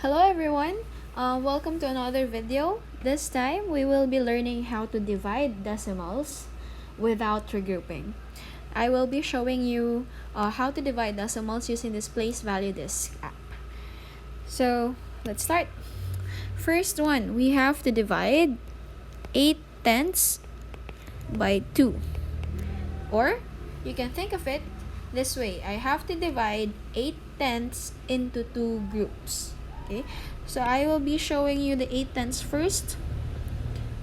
Hello everyone, welcome to another video. This time we will be learning how to divide decimals without regrouping. I will be showing you how to divide decimals using this place value disk app. So let's start. First one, we have to divide 8/10 by 2. Or you can think of it this way. I have to divide 8/10 into two groups. Okay, so I will be showing you the 8/10 first.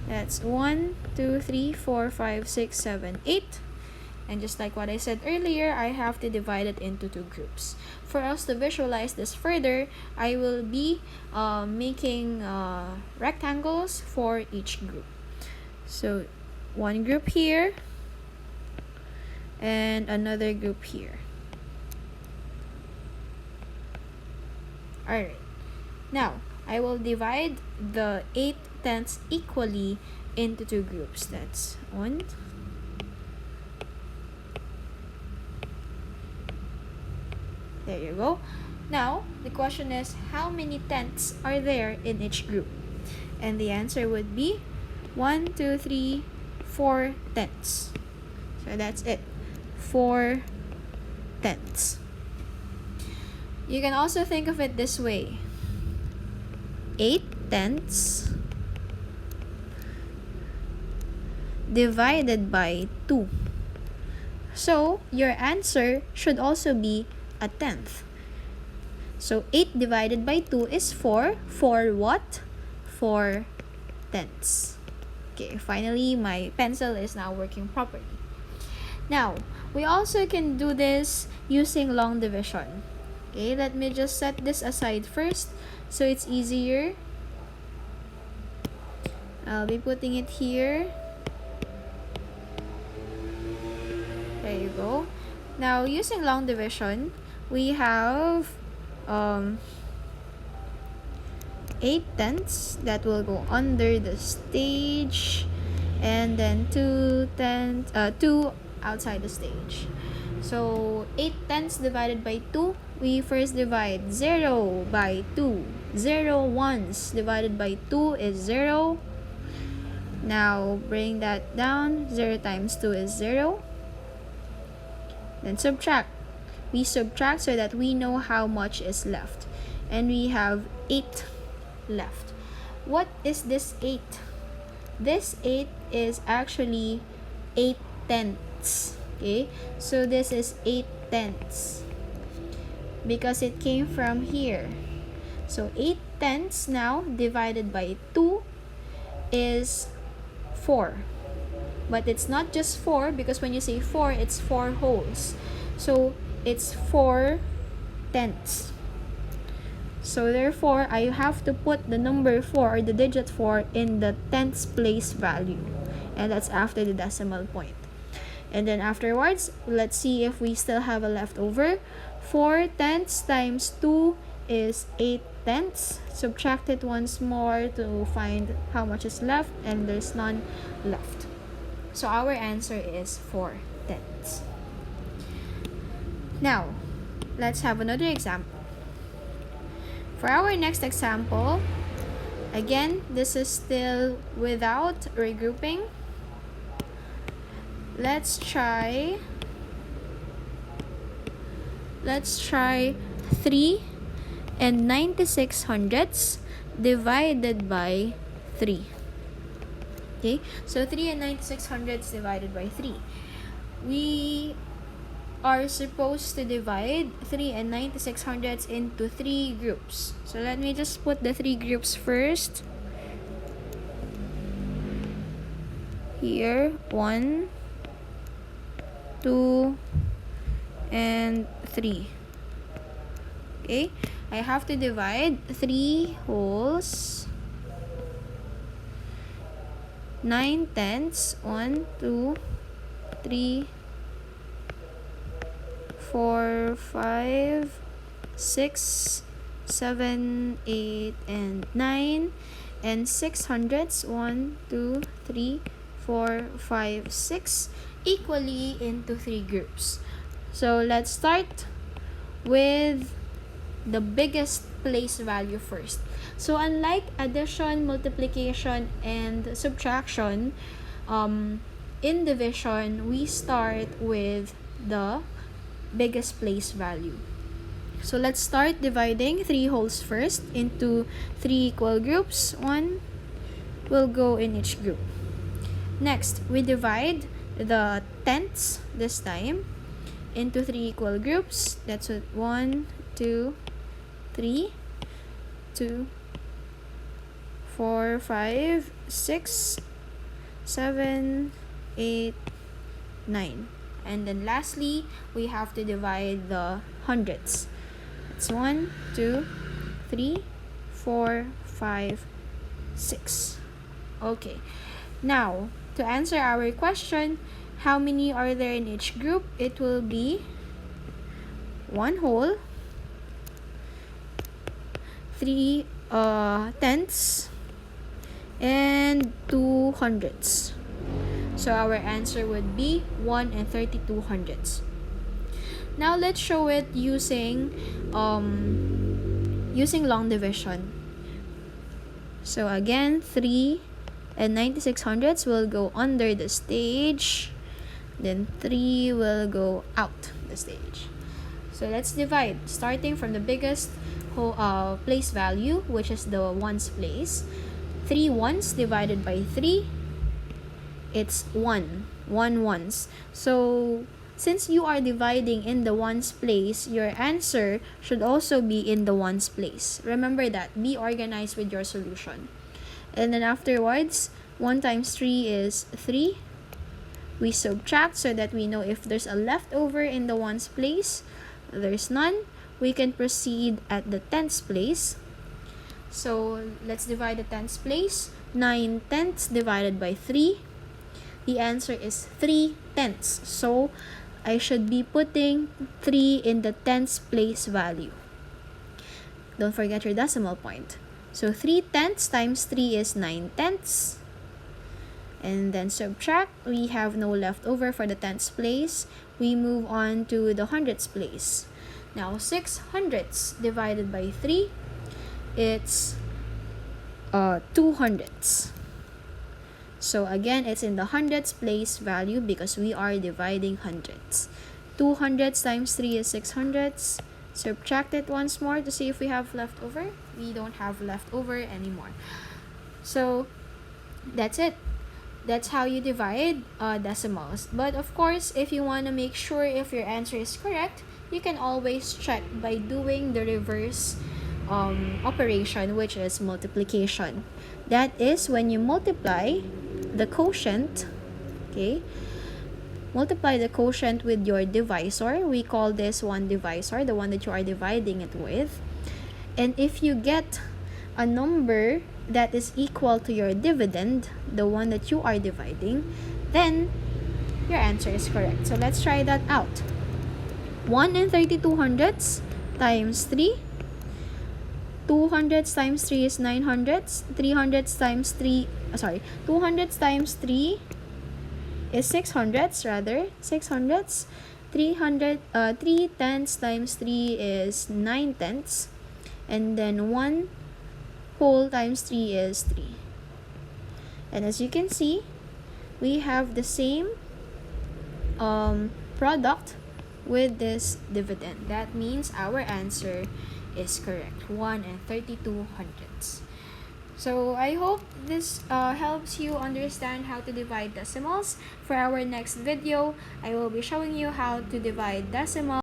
That's 1, 2, 3, 4, 5, 6, 7, 8. And just like what I said earlier, I have to divide it into two groups. For us to visualize this further, I will be making rectangles for each group. So one group here and another group here. Alright. Now, I will divide the 8/10 equally into two groups. That's 1. There you go. Now, the question is, how many tenths are there in each group? And the answer would be 1, 2, 3, 4 tenths. So that's it. 4 tenths. You can also think of it this way. 8/10 divided by 2. So, your answer should also be a tenth. So, 8 divided by 2 is 4. 4 what? 4 tenths. Okay, finally, my pencil is now working properly. Now, we also can do this using long division. Okay, let me just set this aside first so it's easier. I'll be putting it here. There you go. Now, using long division, we have 8/10 that will go under the stage, and then 2 outside the stage. So 8/10 divided by 2, we first divide 0 by 2. 0 once divided by 2 is 0. Now bring that down. 0 times 2 is 0. Then subtract. We subtract so that we know how much is left. And we have 8 left. What is this 8? This 8 is actually 8/10. Okay, so this is 8/10 because it came from here. So 8/10 now divided by 2 is 4. But it's not just 4, because when you say 4, it's 4 wholes. So it's 4/10. So therefore, I have to put the number 4 or the digit 4 in the tenths place value. And that's after the decimal point. And then afterwards, let's see if we still have a leftover. 4/10 times 2 is 8/10. Subtract it once more to find how much is left, and there's none left. So our answer is 4/10. Now, let's have another example. For our next example, again, this is still without regrouping. Let's try 3 and 96 divided by 3. Okay, so 3 and 96 divided by 3. We are supposed to divide 3 and 96 into 3 groups. So let me just put the 3 groups first. Here, 1, 2, and 3. Okay, I have to divide 3 wholes. 9/10. 1, 2, 3, 4, 5, 6, 7, 8, and 9. And 600s. 1, 2, 3, 4, 5, 6. Equally into 3 groups. So let's start with the biggest place value first. So unlike addition, multiplication, and subtraction, in division, we start with the biggest place value. So let's start dividing 3 wholes first into 3 equal groups. 1 will go in each group. Next, we divide the tenths this time into 3 equal groups. That's what 1, 2, 3, 2, 4, 5, 6, 7, 8, 9. And then lastly, we have to divide the hundreds. It's 1, 2, 3, 4, 5, 6. Okay. Now, to answer our question, how many are there in each group? It will be 1 whole, 3 tenths, and 2 hundredths. So our answer would be 1 and 32 hundredths. Now let's show it using long division. So again, 3 and 96 hundredths will go under the stage. Then 3 will go out the stage. So let's divide, starting from the biggest place value, which is the ones place. 3 ones divided by 3, it's 1 ones. So since you are dividing in the ones place, your answer should also be in the ones place. Remember that. Be organized with your solution. And then afterwards, 1 times 3 is 3. We subtract so that we know if there's a leftover in the ones place. There's none. We can proceed at the tenths place. So let's divide the tenths place. 9 tenths divided by 3. The answer is 3 tenths. So I should be putting 3 in the tenths place value. Don't forget your decimal point. So 3 tenths times 3 is 9 tenths. And then subtract. We have no leftover for the tenths place. We move on to the hundredths place. Now 6 hundredths divided by 3, it's 2 hundredths. So again, it's in the hundredths place value because we are dividing hundreds. 2 hundredths times 3 is 6 hundredths. Subtract it once more to see if we have leftover. We don't have leftover anymore. So that's it. That's how you divide decimals. But of course, if you want to make sure if your answer is correct, you can always check by doing the reverse operation, which is multiplication. That is when you multiply the quotient, okay? Multiply the quotient with your divisor. We call this one divisor, the one that you are dividing it with. And if you get a number that is equal to your dividend, the one that you are dividing, then your answer is correct. So let's try that out. 1 and 32 hundredths times 3. 2 hundredths times 3 is 9 hundredths. 3 hundredths times 3, 2 hundredths times 3 is 6 hundredths, rather. 6 hundredths. 3 tenths times 3 is 9 tenths. And then 1 whole times 3 is 3. And as you can see, we have the same product with this dividend. That means our answer is correct, 1 and 32 hundredths. So I hope this helps you understand how to divide decimals. For our next video, I will be showing you how to divide decimals